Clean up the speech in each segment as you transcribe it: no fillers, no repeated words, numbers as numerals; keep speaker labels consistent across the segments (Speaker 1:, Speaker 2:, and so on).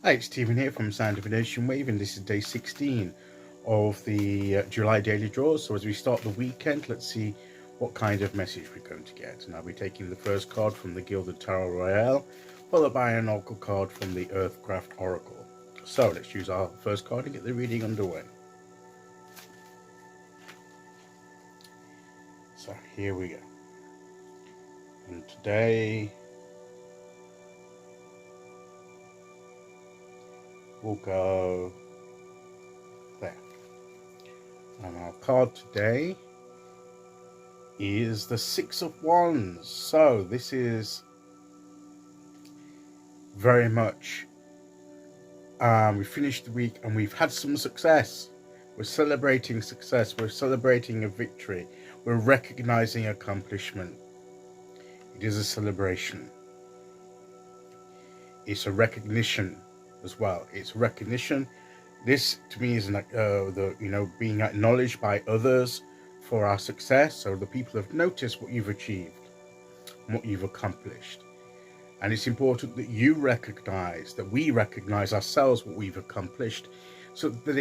Speaker 1: Hi, it's Stephen here from Sound Divination Wave, and this is day 16 of the July daily draws. So as we start the weekend, let's see what kind of message we're going to get. And I'll be taking the first card from the Gilded Royale, followed by an Oracle card from the Earthcraft Oracle. So let's use our first card and get the reading underway. So here we go. And today we'll go there. And our card today is the Six of Wands. So this is very much, we finished the week and we've had some success. We're celebrating success. We're celebrating a victory. We're recognizing accomplishment. It is a celebration. It's a recognition as well. It's recognition. This to me is like being acknowledged by others for our success. So the people have noticed what you've achieved and what you've accomplished. And it's important that you recognize, that we recognize ourselves what we've accomplished, so that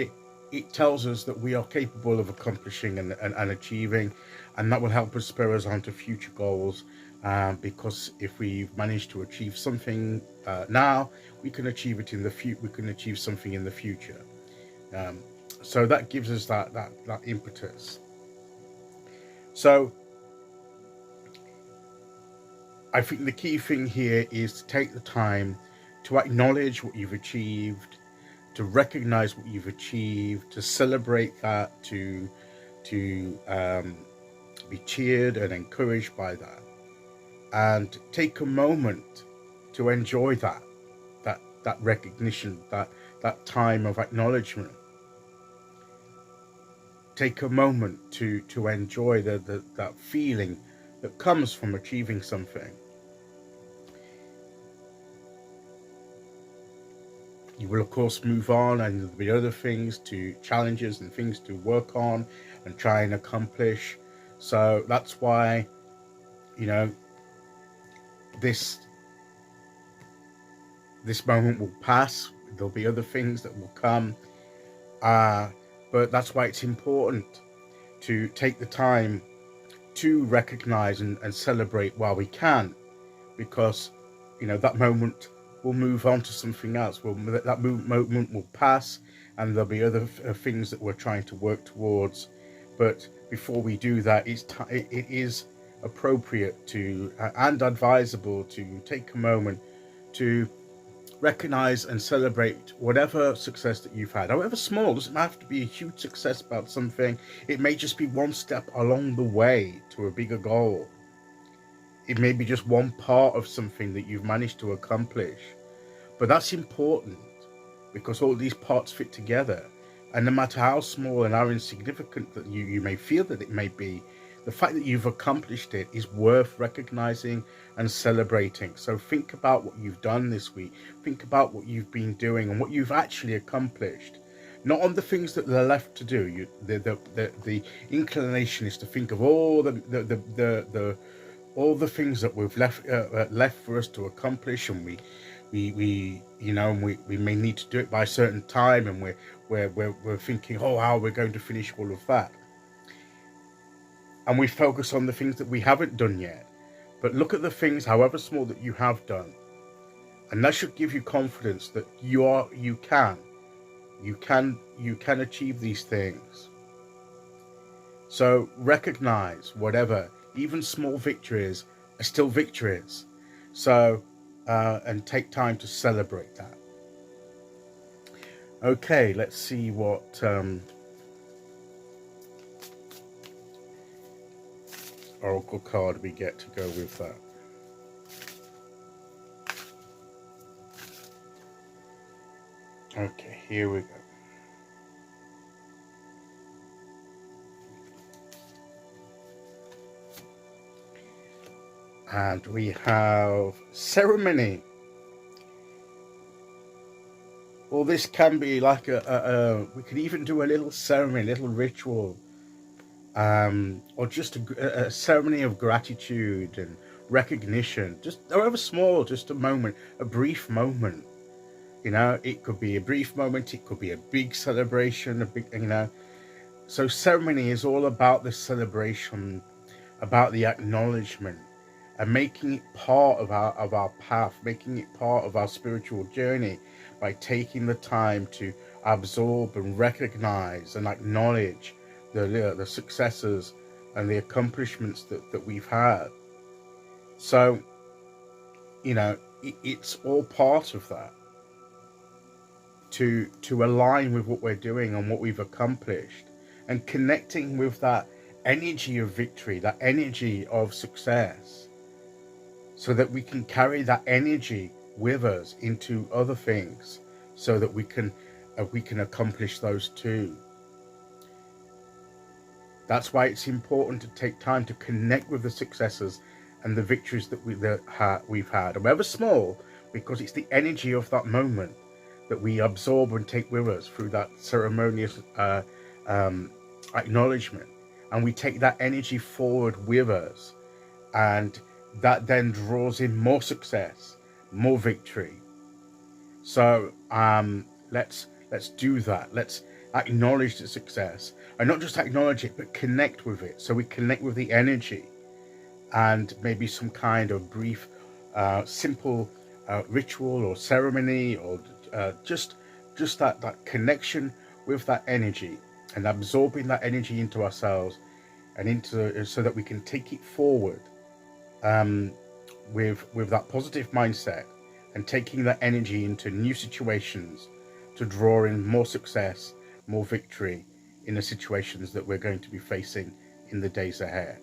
Speaker 1: it tells us that we are capable of accomplishing and achieving, and that will help us spur us on to future goals. Because if we've managed to achieve something now, we can achieve it in the future. We can achieve something in the future. So that gives us that impetus. So I think the key thing here is to take the time to acknowledge what you've achieved, to recognize what you've achieved, to celebrate that, to be cheered and encouraged by that, and take a moment to enjoy that recognition, that time of acknowledgement. Take a moment to enjoy that feeling that comes from achieving something. You will of course move on, and there'll be other things, challenges and things to work on and try and accomplish. So that's why, this moment will pass. There'll be other things that will come, but that's why it's important to take the time to recognize and celebrate while we can, because that moment will move on to something else. That moment will pass, and there'll be other things that we're trying to work towards. But before we do that, it is appropriate to and advisable to take a moment to recognize and celebrate whatever success that you've had, however small. It doesn't have to be a huge success about something. It may just be one step along the way to a bigger goal. It may be just one part of something that you've managed to accomplish, but that's important because all these parts fit together. And no matter how small and how insignificant that you may feel that it may be, the fact that you've accomplished it is worth recognizing and celebrating. So think about what you've done this week. Think about what you've been doing and what you've actually accomplished. Not on the things that are left to do. The inclination is to think of all all the things that we've left for us to accomplish, and we may need to do it by a certain time, and we're thinking, oh, how we're going to finish all of that. And we focus on the things that we haven't done yet. But look at the things, however small, that you have done. And that should give you confidence that you can achieve these things. So recognize whatever, even small victories are still victories. So, and take time to celebrate that. Okay, let's see what Oracle card we get to go with that. Okay, here we go. And we have ceremony. Well, this can be like we could even do a little ceremony, a little ritual, or just a ceremony of gratitude and recognition, just however small, just a moment, a brief moment. You know, it could be a brief moment, it could be a big celebration, a big, you know. So ceremony is all about the celebration, about the acknowledgement, and making it part of our path, making it part of our spiritual journey by taking the time to absorb and recognize and acknowledge the successes and the accomplishments that we've had. So, you know, it's all part of that, to align with what we're doing and what we've accomplished, and connecting with that energy of victory, that energy of success, so that we can carry that energy with us into other things, so that we can accomplish those too. That's why it's important to take time to connect with the successes and the victories that we've had, however small, because it's the energy of that moment that we absorb and take with us through that ceremonious acknowledgement, and we take that energy forward with us, and that then draws in more success, more victory. So let's do that. Let's acknowledge the success, and not just acknowledge it, but connect with it. So we connect with the energy, and maybe some kind of brief, simple ritual or ceremony, or just that connection with that energy, and absorbing that energy into ourselves and into, so that we can take it forward with that positive mindset, and taking that energy into new situations to draw in more success, more victory in the situations that we're going to be facing in the days ahead.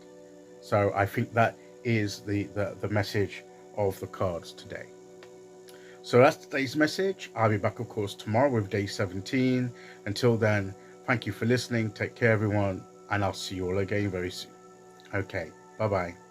Speaker 1: So I think that is the message of the cards today. So that's today's message. I'll be back, of course, tomorrow with day 17. Until then, thank you for listening. Take care, everyone, and I'll see you all again very soon. Okay, bye-bye.